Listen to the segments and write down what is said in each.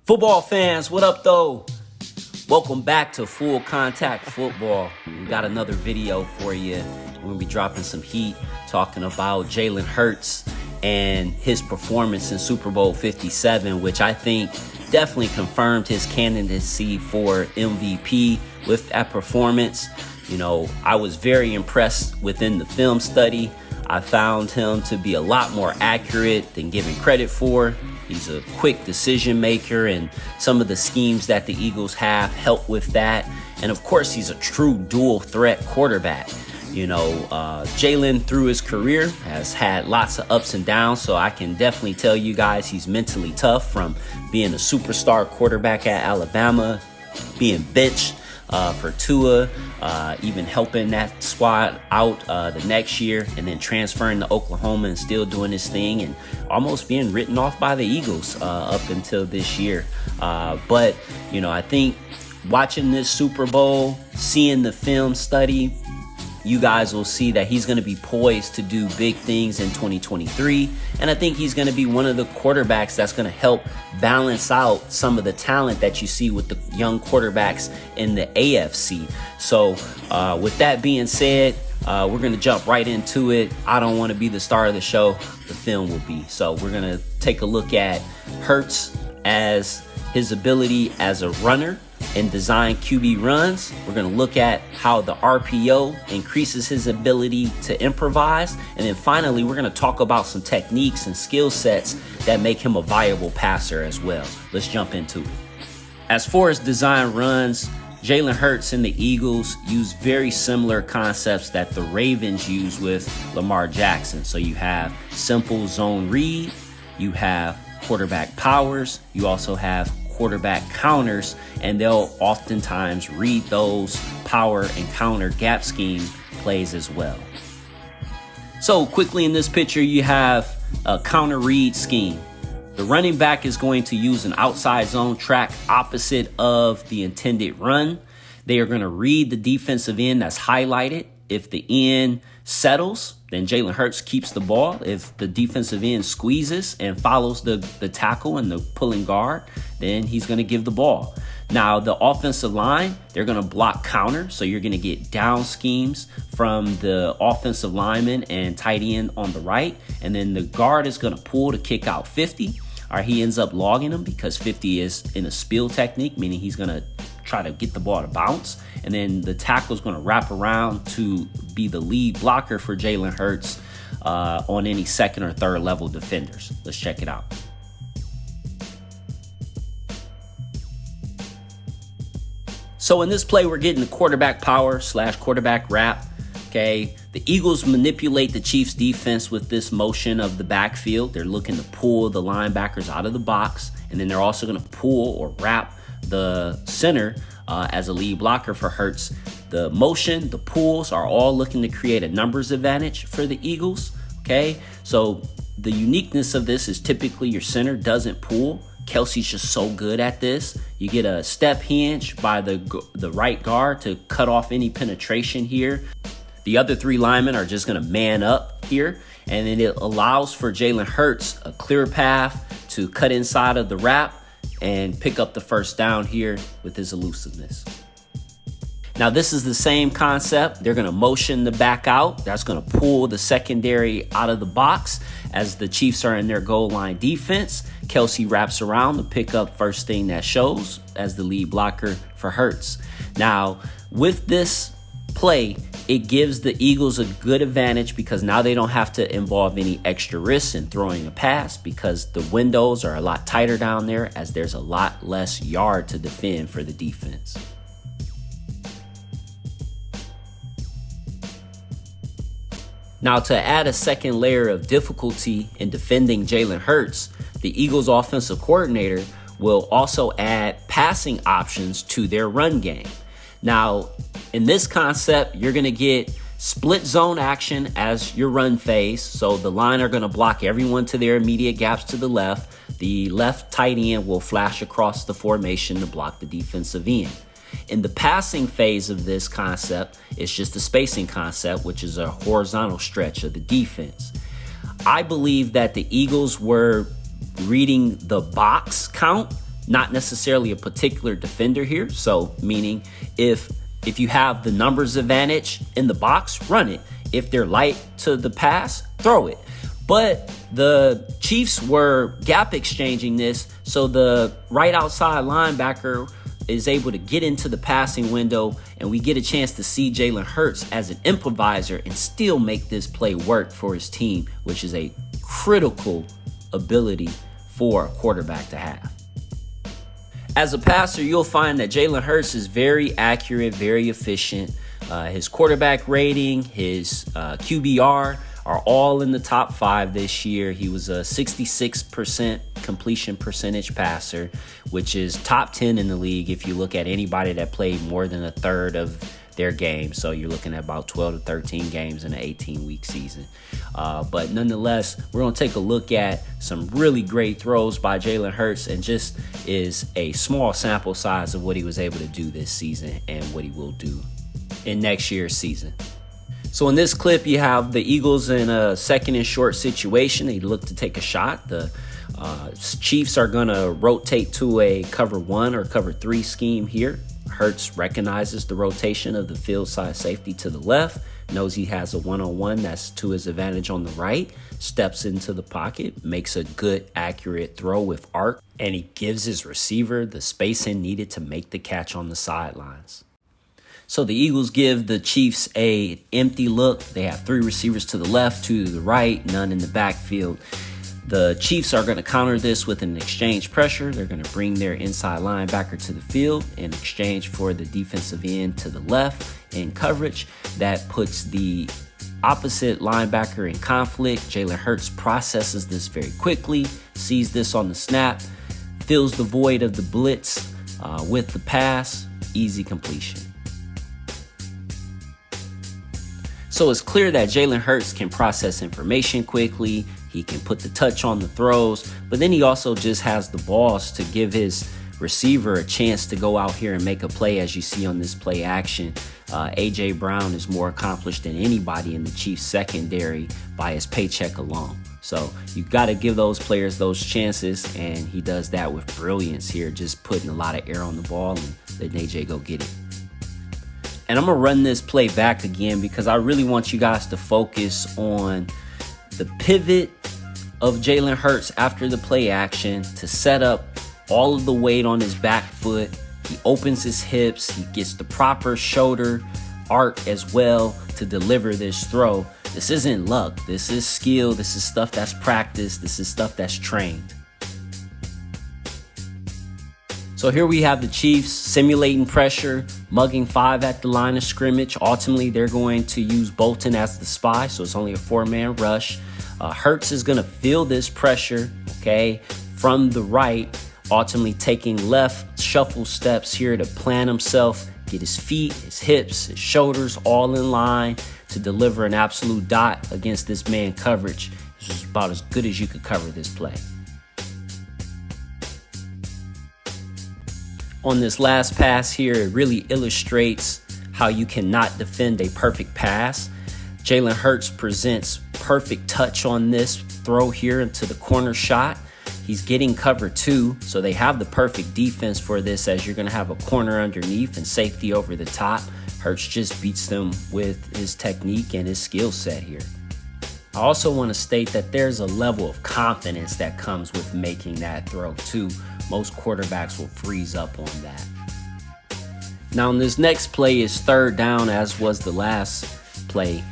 Football fans, what up though? Welcome back to Full Contact Football. We got another video for you. We're going to be dropping some heat talking about Jalen Hurts and his performance in Super Bowl 57, which I think definitely confirmed his candidacy for MVP with that performance. You know, I was very impressed within the film study. I found him to be a lot more accurate than given credit for. He's a quick decision maker, and some of the schemes that the Eagles have help with that. And of course, he's a true dual threat quarterback. You know, Jalen through his career has had lots of ups and downs, so I can definitely tell you guys he's mentally tough, from being a superstar quarterback at Alabama, being benched for Tua, even helping that squad out the next year, and then transferring to Oklahoma and still doing his thing and almost being written off by the Eagles up until this year. But, you know, I think watching this Super Bowl, seeing the film study, you guys will see that he's going to be poised to do big things in 2023. And I think he's going to be one of the quarterbacks that's going to help balance out some of the talent that you see with the young quarterbacks in the AFC. So with that being said, we're going to jump right into it. I don't want to be the star of the show. The film will be. So we're going to take a look at Hurts as his ability as a runner and design QB runs. We're going to look at how the RPO increases his ability to improvise. And then finally, we're going to talk about some techniques and skill sets that make him a viable passer as well. Let's jump into it. As far as design runs, Jalen Hurts and the Eagles use very similar concepts that the Ravens use with Lamar Jackson. So you have simple zone read, you have quarterback powers, you also have quarterback counters, and they'll oftentimes read those power and counter gap scheme plays as well. So quickly in this picture, you have a counter read scheme. The running back is going to use an outside zone track opposite of the intended run. They are going to read the defensive end that's highlighted. If the end settles, then Jalen Hurts keeps the ball. If the defensive end squeezes and follows the tackle and the pulling guard, then he's going to give the ball. Now, the offensive line, they're going to block counter. So you're going to get down schemes from the offensive lineman and tight end on the right. And then the guard is going to pull to kick out 50. Or he ends up logging him because 50 is in a spill technique, meaning he's going to try to get the ball to bounce. And then the tackle is going to wrap around to be the lead blocker for Jalen Hurts on any second or third level defenders. Let's check it out. So in this play, we're getting the quarterback power / quarterback wrap. Okay, the Eagles manipulate the Chiefs defense with this motion of the backfield. They're looking to pull the linebackers out of the box, and then they're also going to pull or wrap the center as a lead blocker for Hurts. The motion, the pulls are all looking to create a numbers advantage for the Eagles. Okay, so the uniqueness of this is typically your center doesn't pull. Kelsey's just so good at this. You get a step hinge by the right guard to cut off any penetration here. The other three linemen are just going to man up here, and then it allows for Jalen Hurts a clear path to cut inside of the wrap and pick up the first down here with his elusiveness. Now, this is the same concept. They're going to motion the back out. That's going to pull the secondary out of the box as the Chiefs are in their goal line defense. Kelsey wraps around to pick up first thing that shows as the lead blocker for Hurts. Now, with this play, it gives the Eagles a good advantage because now they don't have to involve any extra risks in throwing a pass because the windows are a lot tighter down there as there's a lot less yard to defend for the defense. Now, to add a second layer of difficulty in defending Jalen Hurts, the Eagles offensive coordinator will also add passing options to their run game. Now, in this concept, you're going to get split zone action as your run phase. So the line are going to block everyone to their immediate gaps to the left. The left tight end will flash across the formation to block the defensive end. In the passing phase of this concept, it's just a spacing concept, which is a horizontal stretch of the defense. I believe that the Eagles were reading the box count not necessarily a particular defender here. So meaning if you have the numbers advantage in the box, run it. If they're light to the pass, throw it. But the Chiefs were gap exchanging this, so the right outside linebacker is able to get into the passing window, and we get a chance to see Jalen Hurts as an improviser and still make this play work for his team, which is a critical ability for a quarterback to have. As a passer, you'll find that Jalen Hurts is very accurate, very efficient. His quarterback rating, his QBR are all in the top 5 this year. He was a 66% completion percentage passer, which is top 10 in the league if you look at anybody that played more than a third of their game. So you're looking at about 12 to 13 games in an 18-week season. But nonetheless, we're going to take a look at some really great throws by Jalen Hurts, and just is a small sample size of what he was able to do this season and what he will do in next year's season. So in this clip, you have the Eagles in a second and short situation. They look to take a shot. The Chiefs are going to rotate to a cover 1 or cover 3 scheme here. Hurts recognizes the rotation of the field side safety to the left, knows he has a one-on-one that's to his advantage on the right, steps into the pocket, makes a good, accurate throw with arc, and he gives his receiver the spacing needed to make the catch on the sidelines. So the Eagles give the Chiefs an empty look. They have 3 receivers to the left, 2 to the right, none in the backfield. The Chiefs are going to counter this with an exchange pressure. They're going to bring their inside linebacker to the field in exchange for the defensive end to the left in coverage. That puts the opposite linebacker in conflict. Jalen Hurts processes this very quickly, sees this on the snap, fills the void of the blitz with the pass, easy completion. So it's clear that Jalen Hurts can process information quickly. He can put the touch on the throws, but then he also just has the balls to give his receiver a chance to go out here and make a play, as you see on this play action. A.J. Brown is more accomplished than anybody in the Chiefs secondary by his paycheck alone. So you've got to give those players those chances, and he does that with brilliance here, just putting a lot of air on the ball and letting A.J. go get it. And I'm going to run this play back again because I really want you guys to focus on the pivot of Jalen Hurts after the play action to set up all of the weight on his back foot. He opens his hips. He gets the proper shoulder arc as well to deliver this throw. This isn't luck. This is skill. This is stuff that's practiced. This is stuff that's trained. So here we have the Chiefs simulating pressure, mugging 5 at the line of scrimmage. Ultimately, they're going to use Bolton as the spy, so it's only a 4-man rush. Hurts is going to feel this pressure, okay, from the right, ultimately taking left shuffle steps here to plant himself, get his feet, his hips, his shoulders all in line to deliver an absolute dot against this man coverage. This is about as good as you could cover this play. On this last pass here, it really illustrates how you cannot defend a perfect pass. Jalen Hurts presents perfect touch on this throw here into the corner shot. He's getting cover 2, so they have the perfect defense for this, as you're going to have a corner underneath and safety over the top. Hurts just beats them with his technique and his skill set here. I also want to state that there's a level of confidence that comes with making that throw too. Most quarterbacks will freeze up on that. Now, in this next play is 3rd down, as was the last play.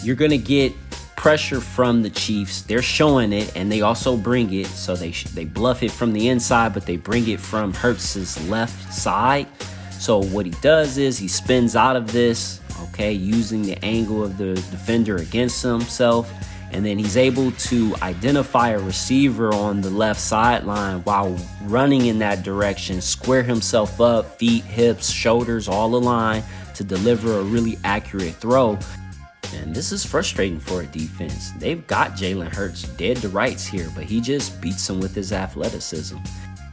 You're going to get pressure from the Chiefs. They're showing it, and they also bring it. So they bluff it from the inside, but they bring it from Hurts' left side. So what he does is he spins out of this, okay, using the angle of the defender against himself. And then he's able to identify a receiver on the left sideline while running in that direction, square himself up, feet, hips, shoulders, all aligned to deliver a really accurate throw. And this is frustrating for a defense. They've got Jalen Hurts dead to rights here, but he just beats them with his athleticism.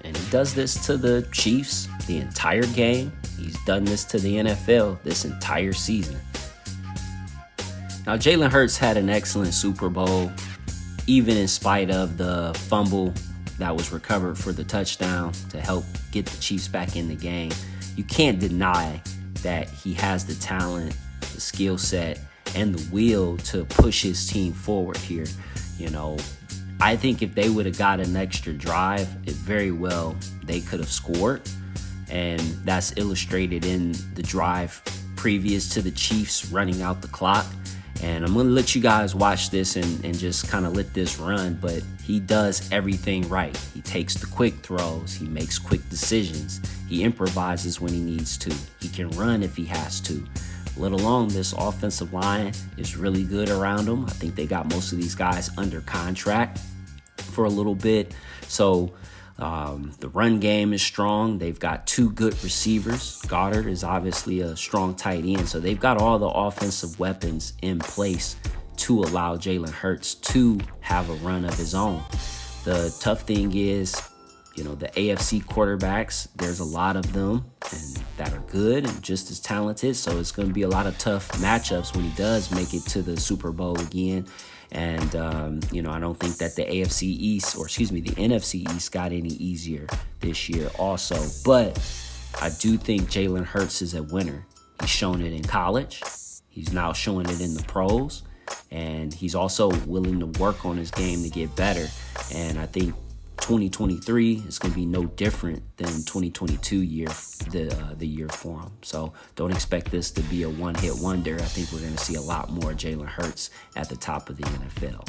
And he does this to the Chiefs the entire game. He's done this to the NFL this entire season. Now, Jalen Hurts had an excellent Super Bowl, even in spite of the fumble that was recovered for the touchdown to help get the Chiefs back in the game. You can't deny that he has the talent, the skill set, and the will to push his team forward here. You know, I think if they would have got an extra drive, it very well they could have scored. And that's illustrated in the drive previous to the Chiefs running out the clock. And I'm going to let you guys watch this and just kind of let this run. But he does everything right. He takes the quick throws. He makes quick decisions. He improvises when he needs to. He can run if he has to. Let alone this offensive line is really good around him. I think they got most of these guys under contract for a little bit. So the run game is strong. They've got two good receivers. Goddard is obviously a strong tight end. So they've got all the offensive weapons in place to allow Jalen Hurts to have a run of his own. The tough thing is, you know, the AFC quarterbacks, there's a lot of them and that are good and just as talented. So it's going to be a lot of tough matchups when he does make it to the Super Bowl again. And, you know, I don't think that the the NFC East got any easier this year also. But I do think Jalen Hurts is a winner. He's shown it in college. He's now showing it in the pros. And he's also willing to work on his game to get better. And I think 2023 is going to be no different than 2022 year, the year for him. So don't expect this to be a one-hit wonder. I think we're going to see a lot more Jalen Hurts at the top of the NFL.